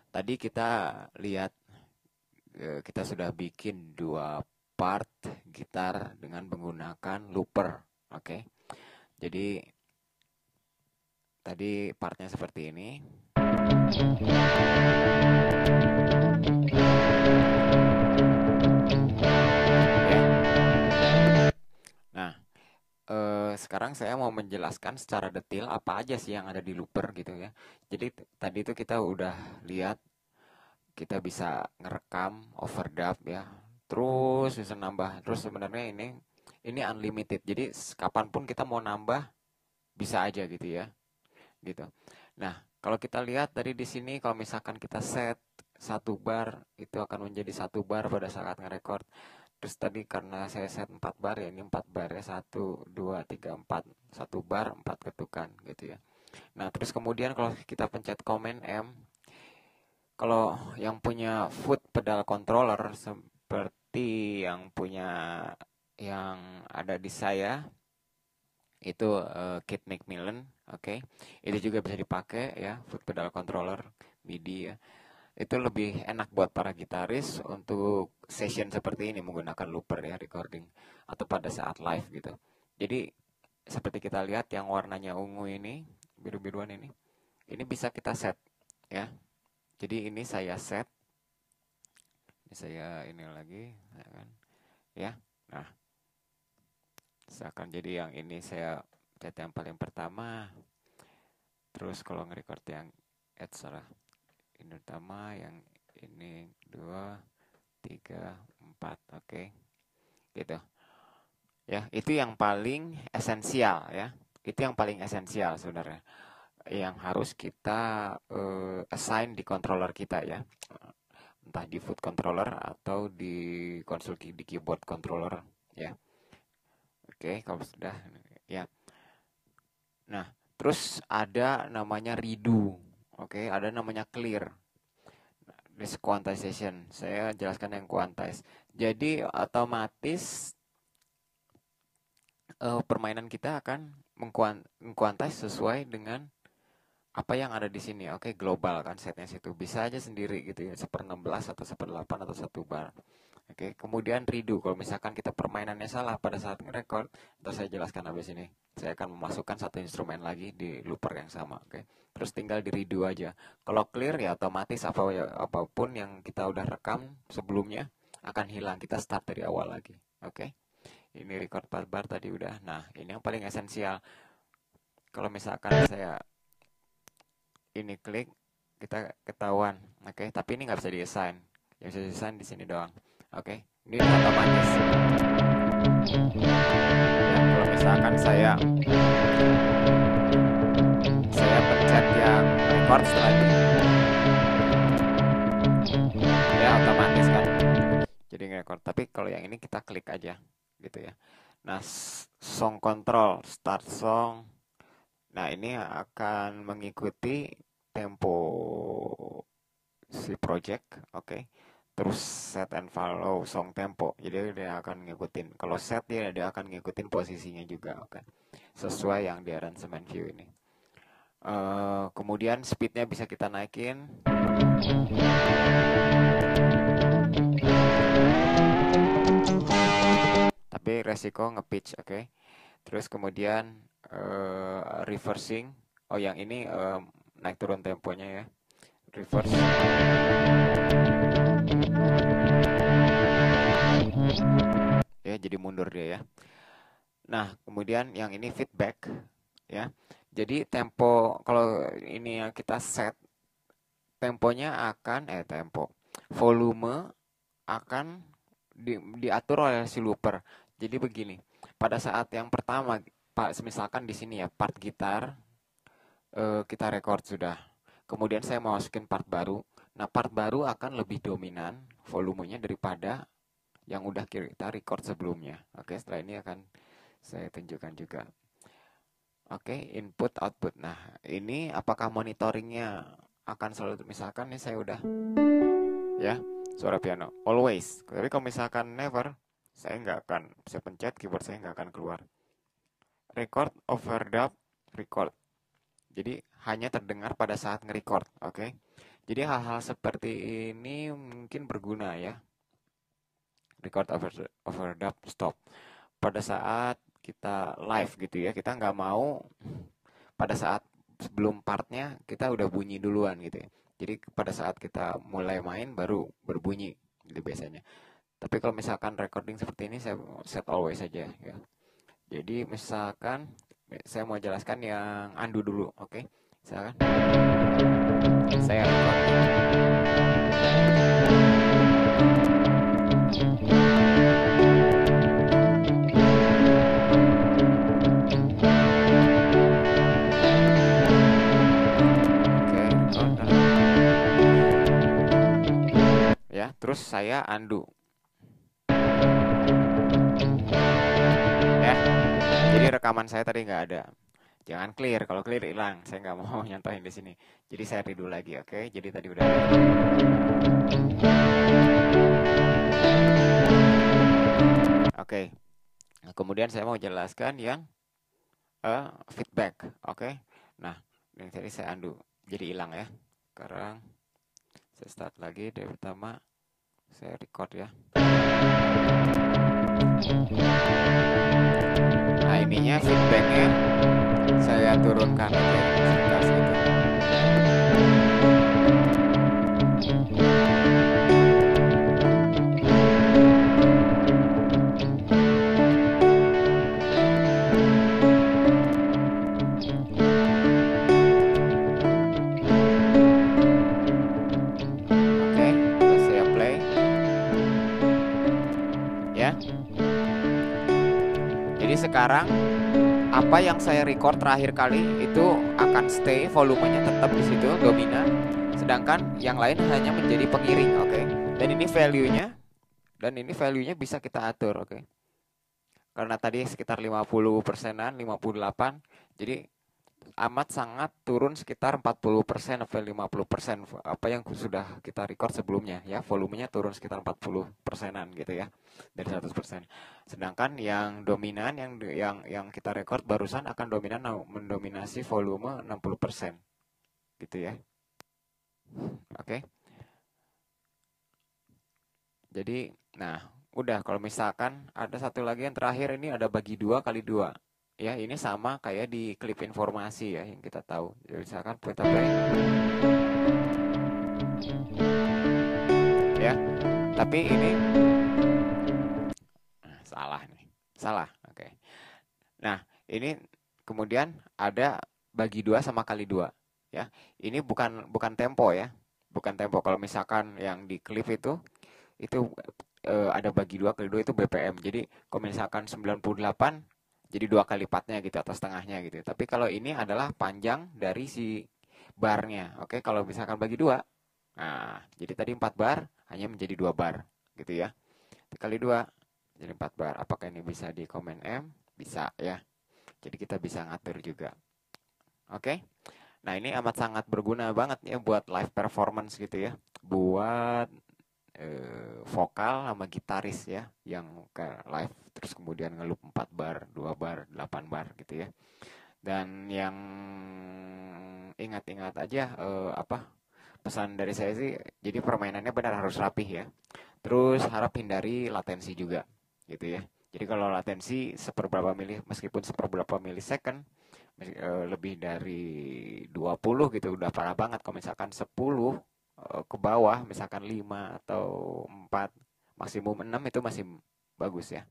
Tadi kita lihat kita sudah bikin dua part gitar dengan menggunakan looper. Oke. Jadi tadi partnya seperti ini. Ya. Nah, sekarang saya mau menjelaskan secara detail apa aja sih yang ada di looper gitu ya. Jadi tadi itu kita udah lihat kita bisa ngerekam overdub ya, terus bisa nambah, terus sebenarnya ini unlimited, jadi kapanpun kita mau nambah bisa aja gitu ya, gitu. Nah, kalau kita lihat dari di sini, kalau misalkan kita set satu bar itu akan menjadi satu bar pada saat ngerekord. Terus tadi karena saya set 4 bar ya, ini 4 bar ya, 1 2 3 4, satu bar 4 ketukan gitu ya. Nah, terus kemudian kalau kita pencet Command M, kalau yang punya foot pedal controller seperti yang ada di saya itu Kit Macmillan, oke. Itu juga bisa dipakai ya, foot pedal controller MIDI ya. Itu lebih enak buat para gitaris untuk session seperti ini menggunakan looper ya, recording atau pada saat live gitu. Jadi seperti kita lihat yang warnanya ungu ini, biru-biruan ini bisa kita set ya. Jadi ini saya set, ini saya ini lagi, ya kan? Ya. Nah, misalkan jadi yang ini saya set yang paling pertama, terus kalau nge-record yang salah, ini pertama, yang ini dua, tiga, empat, oke, gitu. Ya, itu yang paling esensial ya. Itu yang paling esensial sebenarnya. Yang harus kita assign di controller kita ya. Entah di foot controller atau di konsol di keyboard controller ya. Oke, kalau sudah ya. Nah, terus ada namanya redo. Oke, ada namanya clear. This quantization. Saya jelaskan yang quantize. Jadi otomatis permainan kita akan mengquantize sesuai dengan apa yang ada di sini. Oke, global kan setnya situ. Bisa aja sendiri gitu ya, 1/16 atau 1/8 atau satu bar. Oke, kemudian redo. Kalau misalkan kita permainannya salah pada saat ngerekord, atau saya jelaskan habis ini. Saya akan memasukkan satu instrumen lagi di looper yang sama. Oke, terus tinggal di redo aja. Kalau clear ya otomatis apapun yang kita udah rekam sebelumnya akan hilang. Kita start dari awal lagi. Oke, ini record 4 bar tadi udah. Nah, ini yang paling esensial. Kalau misalkan saya ini klik, kita ketahuan. Oke, tapi ini nggak bisa di-assign. Yang bisa di-assign di sini doang. Oke, ini otomatis. Ya, kalau misalkan saya pencet yang record setelah ini, ya otomatis kan. Jadi nge-record. Tapi kalau yang ini kita klik aja, gitu ya. Nah, song control, start song. Nah, ini akan mengikuti tempo si project, oke. Terus set and follow song tempo. Jadi dia akan ngikutin. Kalau set dia akan ngikutin posisinya juga, oke. Sesuai yang di arrangement view ini. Kemudian speednya bisa kita naikin. Tapi resiko nge-pitch, oke. Terus kemudian reversing. Oh, yang ini naik turun temponya ya. Reverse. Ya, jadi mundur dia ya. Nah, kemudian yang ini feedback ya. Jadi tempo kalau ini yang kita set, temponya akan volume akan diatur oleh si looper. Jadi begini, pada saat yang pertama, misalkan di sini ya part gitar kita record sudah. Kemudian saya mau masukin part baru. Nah, part baru akan lebih dominan volumenya daripada yang udah kita record sebelumnya. Oke, setelah ini akan saya tunjukkan juga. Oke, input output. Nah, ini apakah monitoringnya akan selalu, misalkan nih saya udah ya suara piano always. Tapi kalau misalkan never, saya nggak akan, saya pencet keyboard saya nggak akan keluar. Record, overdub, record. Jadi hanya terdengar pada saat nge-record, oke. Jadi hal-hal seperti ini mungkin berguna ya. Record overdub stop. Pada saat kita live gitu ya, kita nggak mau pada saat sebelum partnya kita udah bunyi duluan gitu ya. Jadi pada saat kita mulai main baru berbunyi gitu biasanya. Tapi kalau misalkan recording seperti ini saya set always saja ya. Jadi misalkan saya mau jelaskan yang undo dulu, oke? Misalkan saya record. Oke, record kan. Ya, terus saya undo. Ya, jadi rekaman saya tadi nggak ada. Jangan clear, kalau clear hilang. Saya nggak mau nyontohin di sini. Jadi saya redo lagi, oke? Jadi tadi udah. Oke. Nah, kemudian saya mau jelaskan yang feedback, oke? Nah, yang tadi saya undo, jadi hilang ya. Sekarang saya start lagi dari pertama. Saya record ya. Nah, ininya feedbacknya saya turunkan, oke? Sekitar segitu. Oke, terus saya play ya. Jadi sekarang apa yang saya record terakhir kali itu akan stay, volumenya tetap di situ dominan, sedangkan yang lain hanya menjadi pengiring, oke? Dan ini value-nya bisa kita atur, oke? Karena tadi sekitar 50%-an, 58, jadi amat sangat turun sekitar 40% atau 50% apa yang sudah kita record sebelumnya ya, volumenya turun sekitar 40%-an gitu ya dari 100%. Sedangkan yang dominan yang kita record barusan akan dominan mendominasi volume 60% gitu ya. Oke. Jadi nah, udah kalau misalkan ada satu lagi yang terakhir ini ada bagi 2 kali 2. Ya, ini sama kayak di klip informasi ya yang kita tahu. Jadi misalkan kita play. Ya, tapi ini salah nih. Salah. Oke. Nah, ini kemudian ada bagi 2 sama kali 2 ya. Ini bukan bukan tempo ya. Bukan tempo. Kalau misalkan yang di klip itu ada bagi 2 kali 2 itu BPM. Jadi kalau misalkan 98 jadi 2 kali lipatnya gitu atau setengahnya gitu. Tapi kalau ini adalah panjang dari si barnya. Oke, kalau misalkan bagi 2. Nah, jadi tadi 4 bar hanya menjadi 2 bar gitu ya. Kali 2 jadi 4 bar. Apakah ini bisa di Command M? Bisa ya. Jadi kita bisa ngatur juga. Oke. Nah, ini amat sangat berguna banget ya buat live performance gitu ya. Buat vokal sama gitaris ya yang ke live terus kemudian ngelup 4 bar, 2 bar, 8 bar gitu ya. Dan yang ingat-ingat aja pesan dari saya sih, jadi permainannya benar harus rapih ya. Terus harap hindari latensi juga gitu ya. Jadi kalau latensi meskipun seperberapa milisecond lebih dari 20 gitu udah parah banget. Kalau misalkan 10 ke bawah misalkan 5 atau 4 maksimum 6 itu masih bagus ya.